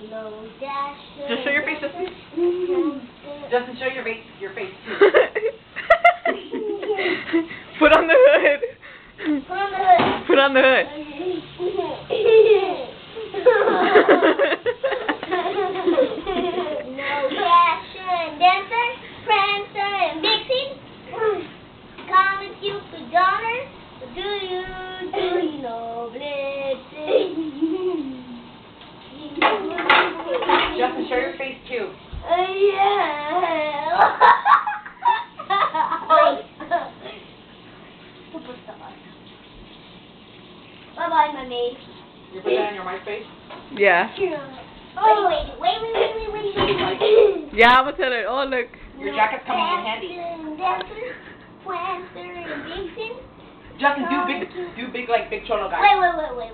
No Dasher. Just show your face, Justin. Justin, show your face. Your face. Put on the hood. Put on the hood. No Dasher and Dancer, Prancer and Vixen. Comet, Cupid, Donner. Do you know Blitzen? Justin, show your face too. Yeah. Bye-bye, my maid. You put that on your MySpace? Yeah. Wait. Yeah, I'm gonna tell her. Oh, look. Your jacket's coming in handy. Prancer and Vixen. Justin, do big like Big Cholo guy. Wait.